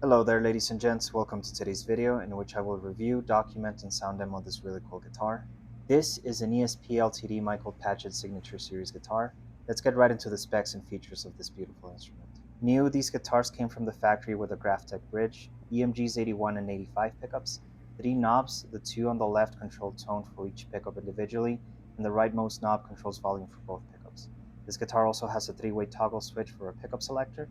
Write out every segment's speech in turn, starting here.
Hello there ladies and gents, welcome to today's video in which I will review, document, and sound demo this really cool guitar. This is an ESP-LTD Michael Paget Signature Series guitar. Let's get right into the specs and features of this beautiful instrument. New, these guitars came from the factory with a Graphtec bridge, EMGs 81 and 85 pickups, 3 knobs, the 2 on the left control tone for each pickup individually, and the rightmost knob controls volume for both pickups. This guitar also has a 3-way toggle switch for a pickup selector.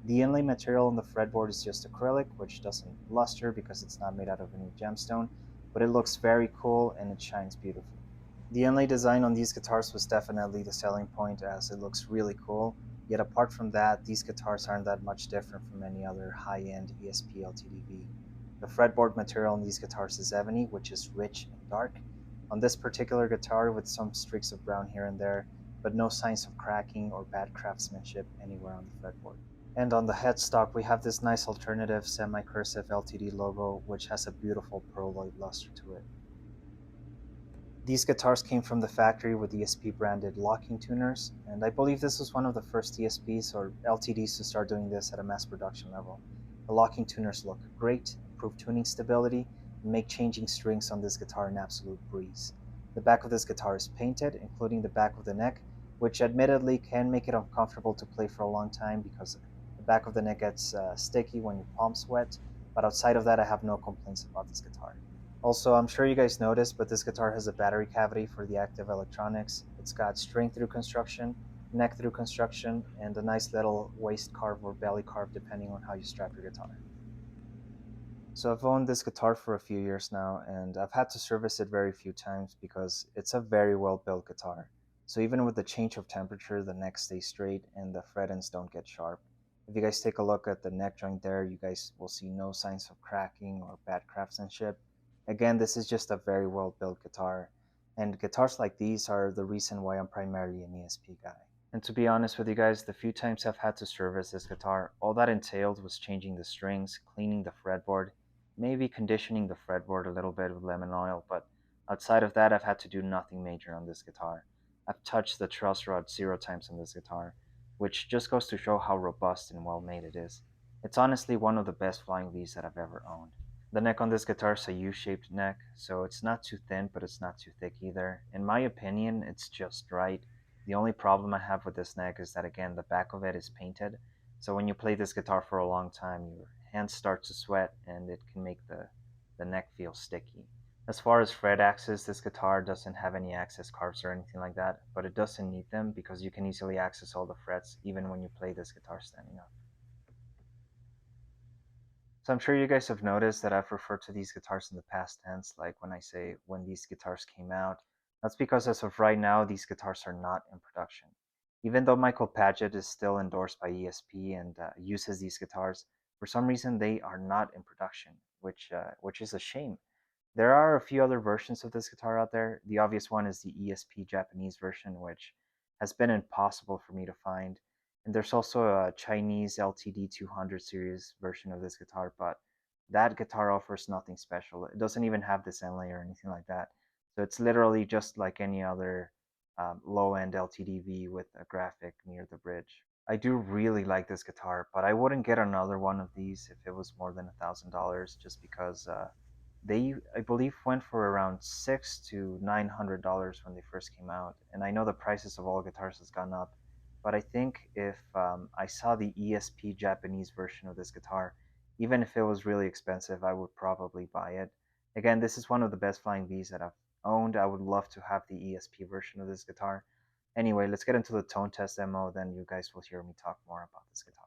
The inlay material on the fretboard is just acrylic, which doesn't luster because it's not made out of any gemstone, but it looks very cool and it shines beautifully. The inlay design on these guitars was definitely the selling point as it looks really cool, yet apart from that, these guitars aren't that much different from any other high-end ESP-LTD. The fretboard material on these guitars is ebony, which is rich and dark. On this particular guitar with some streaks of brown here and there, but no signs of cracking or bad craftsmanship anywhere on the fretboard. And on the headstock, we have this nice alternative semi-cursive LTD logo, which has a beautiful pearloid luster to it. These guitars came from the factory with ESP-branded locking tuners, and I believe this was one of the first ESPs or LTDs to start doing this at a mass production level. The locking tuners look great, improve tuning stability, and make changing strings on this guitar an absolute breeze. The back of this guitar is painted, including the back of the neck, which admittedly can make it uncomfortable to play for a long time because the back of the neck gets sticky when your palms sweat, but outside of that I have no complaints about this guitar. Also, I'm sure you guys noticed, but this guitar has a battery cavity for the active electronics. It's got string through construction, neck through construction, and a nice little waist carve or belly carve depending on how you strap your guitar. So I've owned this guitar for a few years now, and I've had to service it very few times because it's a very well built guitar. So even with the change of temperature, the neck stays straight and the fret ends don't get sharp. If you guys take a look at the neck joint there, you guys will see no signs of cracking or bad craftsmanship. Again, this is just a very well built guitar, and guitars like these are the reason why I'm primarily an ESP guy. And to be honest with you guys, the few times I've had to service this guitar, all that entailed was changing the strings, cleaning the fretboard, maybe conditioning the fretboard a little bit with lemon oil, but outside of that I've had to do nothing major on this guitar. I've touched the truss rod 0 times on this guitar, which just goes to show how robust and well made it is. It's honestly one of the best flying V's that I've ever owned. The neck on this guitar is a U-shaped neck, so it's not too thin, but it's not too thick either. In my opinion, it's just right. The only problem I have with this neck is that, again, the back of it is painted, so when you play this guitar for a long time, your hands start to sweat, and it can make the neck feel sticky. As far as fret access, this guitar doesn't have any access carves or anything like that, but it doesn't need them because you can easily access all the frets even when you play this guitar standing up. So I'm sure you guys have noticed that I've referred to these guitars in the past tense, like when I say when these guitars came out. That's because as of right now, these guitars are not in production. Even though Michael Paget is still endorsed by ESP and uses these guitars, for some reason they are not in production, which is a shame. There are a few other versions of this guitar out there. The obvious one is the ESP Japanese version, which has been impossible for me to find. And there's also a Chinese LTD 200 series version of this guitar, but that guitar offers nothing special. It doesn't even have this inlay or anything like that. So it's literally just like any other low-end LTD with a graphic near the bridge. I do really like this guitar, but I wouldn't get another one of these if it was more than $1,000 just because they, I believe, went for around $600 to $900 when they first came out. And I know the prices of all guitars has gone up, but I think if I saw the ESP Japanese version of this guitar, even if it was really expensive, I would probably buy it. Again, this is one of the best flying V's that I've owned. I would love to have the ESP version of this guitar. Anyway, let's get into the tone test demo, then you guys will hear me talk more about this guitar.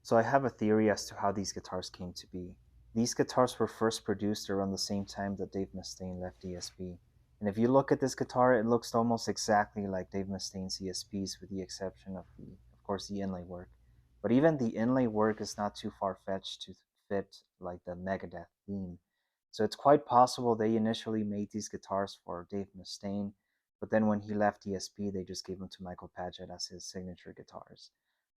So I have a theory as to how these guitars came to be. These guitars were first produced around the same time that Dave Mustaine left ESP. And if you look at this guitar, it looks almost exactly like Dave Mustaine's ESPs with the exception of course, the inlay work. But even the inlay work is not too far-fetched to fit like the Megadeth theme. So it's quite possible they initially made these guitars for Dave Mustaine, but then when he left ESP, they just gave them to Michael Paget as his signature guitars.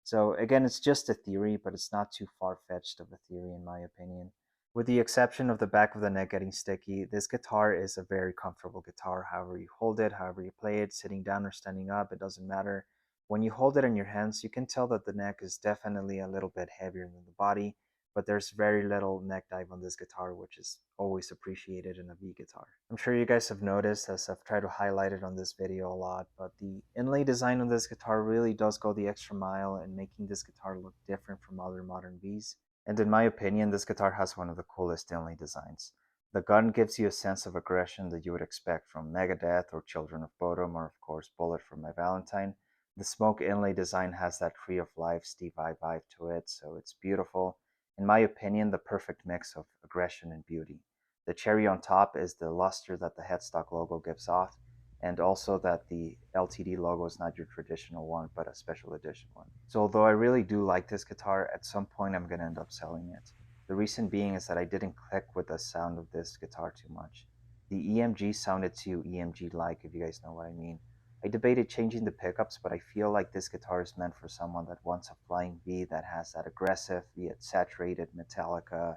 So again, it's just a theory, but it's not too far-fetched of a theory in my opinion. With the exception of the back of the neck getting sticky, this guitar is a very comfortable guitar. However you hold it, however you play it, sitting down or standing up, it doesn't matter. When you hold it in your hands, you can tell that the neck is definitely a little bit heavier than the body, but there's very little neck dive on this guitar, which is always appreciated in a V guitar. I'm sure you guys have noticed, as I've tried to highlight it on this video a lot, but the inlay design on this guitar really does go the extra mile in making this guitar look different from other modern Vs. And in my opinion, this guitar has one of the coolest inlay designs. The gun gives you a sense of aggression that you would expect from Megadeth or Children of Bodom or of course Bullet for My Valentine. The smoke inlay design has that Tree of Life Steve Vai vibe to it, so it's beautiful. In my opinion, the perfect mix of aggression and beauty. The cherry on top is the luster that the headstock logo gives off, and also that the LTD logo is not your traditional one, but a special edition one. So although I really do like this guitar, at some point I'm going to end up selling it. The reason being is that I didn't click with the sound of this guitar too much. The EMG sounded too EMG-like, if you guys know what I mean. I debated changing the pickups, but I feel like this guitar is meant for someone that wants a flying V that has that aggressive, yet saturated Metallica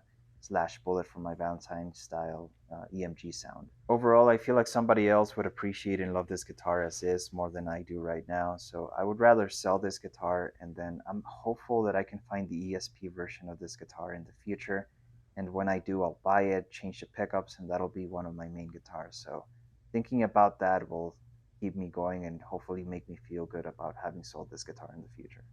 / Bullet for My Valentine style EMG sound. Overall, I feel like somebody else would appreciate and love this guitar as is more than I do right now, so I would rather sell this guitar, and then I'm hopeful that I can find the ESP version of this guitar in the future, and when I do, I'll buy it, change the pickups, and that'll be one of my main guitars. So thinking about that will keep me going and hopefully make me feel good about having sold this guitar in the future.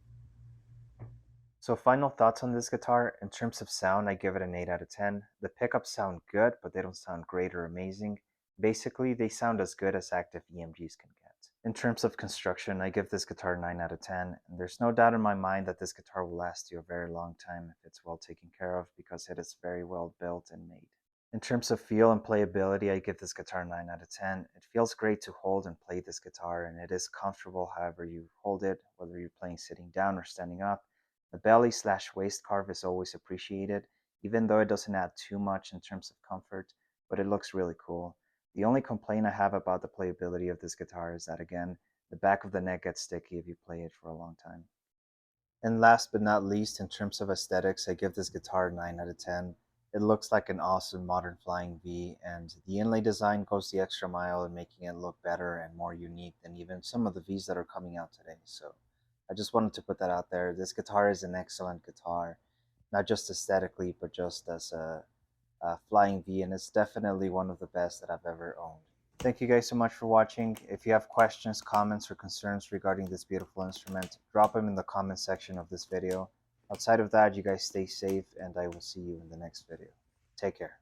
So final thoughts on this guitar. In terms of sound, I give it an 8 out of 10. The pickups sound good, but they don't sound great or amazing. Basically, they sound as good as active EMGs can get. In terms of construction, I give this guitar 9 out of 10. And there's no doubt in my mind that this guitar will last you a very long time if it's well taken care of, because it is very well built and made. In terms of feel and playability, I give this guitar 9 out of 10. It feels great to hold and play this guitar, and it is comfortable however you hold it, whether you're playing sitting down or standing up. The belly/waist carve is always appreciated, even though it doesn't add too much in terms of comfort, but it looks really cool. The only complaint I have about the playability of this guitar is that, again, the back of the neck gets sticky if you play it for a long time. And last but not least, in terms of aesthetics, I give this guitar 9 out of 10. It looks like an awesome modern flying V, and the inlay design goes the extra mile in making it look better and more unique than even some of the Vs that are coming out today. So I just wanted to put that out there. This guitar is an excellent guitar, not just aesthetically, but just as a flying V, and it's definitely one of the best that I've ever owned. Thank you guys so much for watching. If you have questions, comments, or concerns regarding this beautiful instrument, drop them in the comment section of this video. Outside of that, you guys stay safe, and I will see you in the next video. Take care.